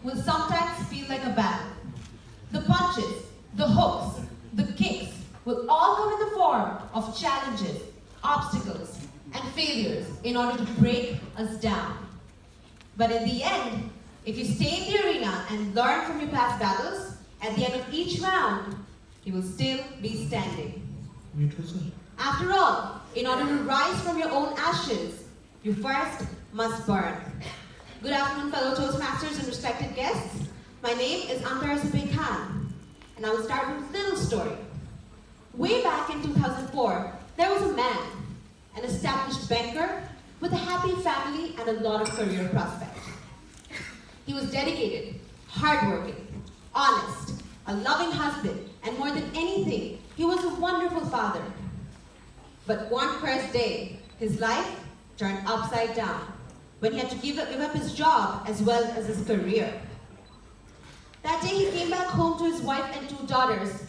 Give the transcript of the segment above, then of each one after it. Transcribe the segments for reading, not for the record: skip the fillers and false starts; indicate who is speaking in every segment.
Speaker 1: will sometimes feel like a battle. The punches, the hooks, the kicks will all come in the form of challenges, obstacles, and failures in order to break us down. But in the end, if you stay in the arena and learn from your past battles, at the end of each round, you will still be standing. After all, in order to rise from your own ashes, you first must burn. Good afternoon, fellow Toastmasters and respected guests. My name is Antar Khan, and I will start with a little story. Way back in 2004, there was a man, an established banker, with a happy family and a lot of career prospects. He was dedicated, hardworking, honest, a loving husband, and more than anything, he was a wonderful father. But one cursed day, his life turned upside down when he had to give up his job as well as his career. That day he came back home to his wife and 2 daughters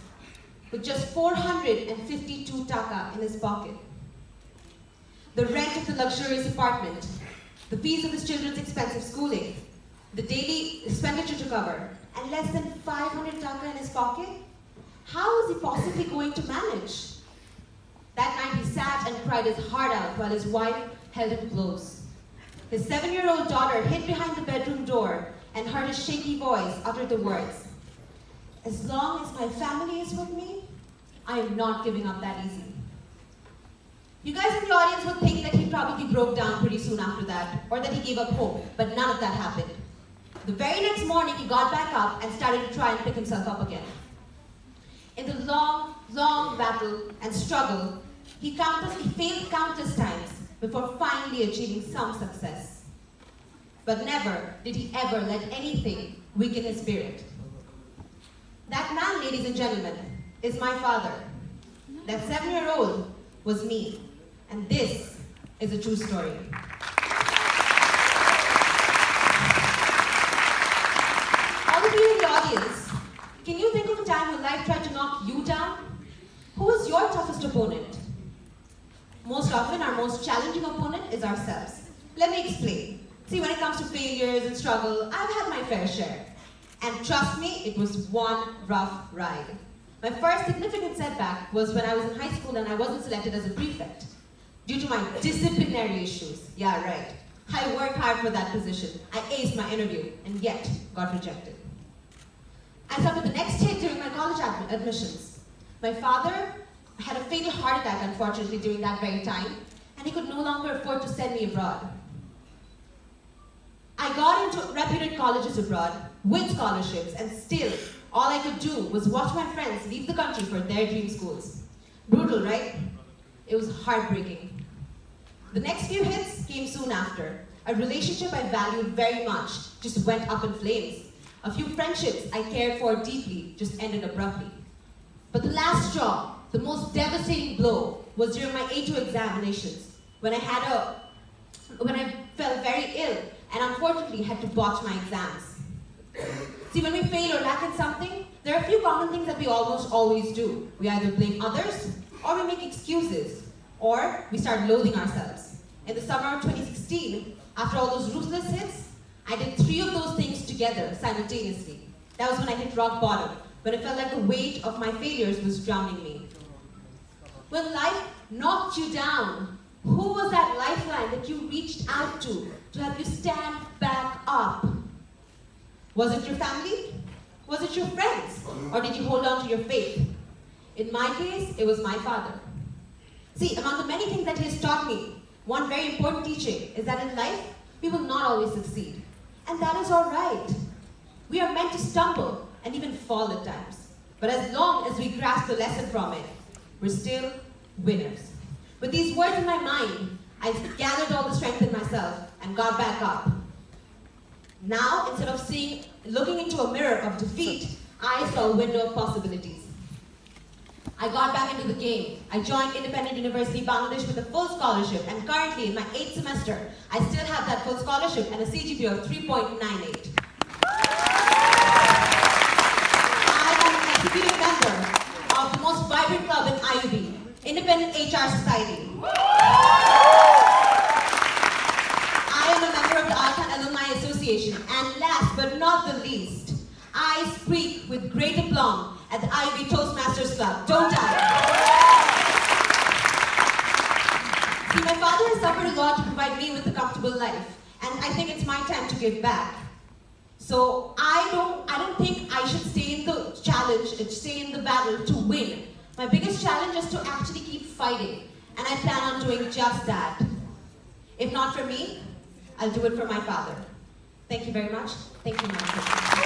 Speaker 1: with just 452 taka in his pocket. The rent of the luxurious apartment, the fees of his children's expensive schooling, the daily expenditure to cover, and less than 500 taka in his pocket? How was he possibly going to manage? That night he sat and cried his heart out while his wife held him close. His 7-year-old daughter hid behind the bedroom door and heard his shaky voice utter the words, "As long as my family is with me, I am not giving up that easy." You guys in the audience would think that he probably broke down pretty soon after that, or that he gave up hope, but none of that happened. The very next morning, he got back up and started to try and pick himself up again. In the long, long battle and struggle, he failed countless times before finally achieving some success. But never did he ever let anything weaken his spirit. That man, ladies and gentlemen, is my father. That 7-year-old was me. And this is a true story. All of you in the audience, can you think of a time when life tried to knock you down? Who was your toughest opponent? Most often, our most challenging opponent is ourselves. Let me explain. See, when it comes to failures and struggle, I've had my fair share. And trust me, it was one rough ride. My first significant setback was when I was in high school and I wasn't selected as a prefect due to my disciplinary issues. Yeah, right. I worked hard for that position. I aced my interview and yet got rejected. I suffered the next hit during my college admissions. My father had a fatal heart attack, unfortunately, during that very time, and he could no longer afford to send me abroad. I got into reputed colleges abroad with scholarships, and still, all I could do was watch my friends leave the country for their dream schools. Brutal, right? It was heartbreaking. The next few hits came soon after. A relationship I valued very much just went up in flames. A few friendships I cared for deeply just ended abruptly. But the last straw, the most devastating blow, was during my A2 examinations, when I fell very ill and unfortunately had to botch my exams. See, when we fail or lack in something, there are a few common things that we almost always do. We either blame others, or we make excuses, or we start loathing ourselves. In the summer of 2016, after all those ruthless hits, I did 3 of those things together simultaneously. That was when I hit rock bottom, when it felt like the weight of my failures was drowning me. When life knocked you down, who was that lifeline that you reached out to help you stand back up? Was it your family? Was it your friends? Or did you hold on to your faith? In my case, it was my father. See, among the many things that he has taught me, one very important teaching is that in life, we will not always succeed. And that is all right. We are meant to stumble and even fall at times. But as long as we grasp the lesson from it, we're still winners. With these words in my mind, I gathered all the strength in myself and got back up. Now, instead of looking into a mirror of defeat, I saw a window of possibilities. I got back into the game. I joined Independent University Bangladesh with a full scholarship, and currently in my 8th semester, I still have that full scholarship and a CGPA of 3.98. I am an executive member of the most vibrant club in IUB, Independent HR Society. I am a member of the Alcan Alumni Association Association. And last but not the least, I speak with great aplomb at the IUB Toastmasters Club. Don't I? See, my father has suffered a lot to provide me with a comfortable life, and I think it's my time to give back. So I don't think I should stay in the challenge, stay in the battle to win. My biggest challenge is to actually keep fighting, and I plan on doing just that. If not for me, I'll do it for my father. Thank you very much. Thank you, Madam President.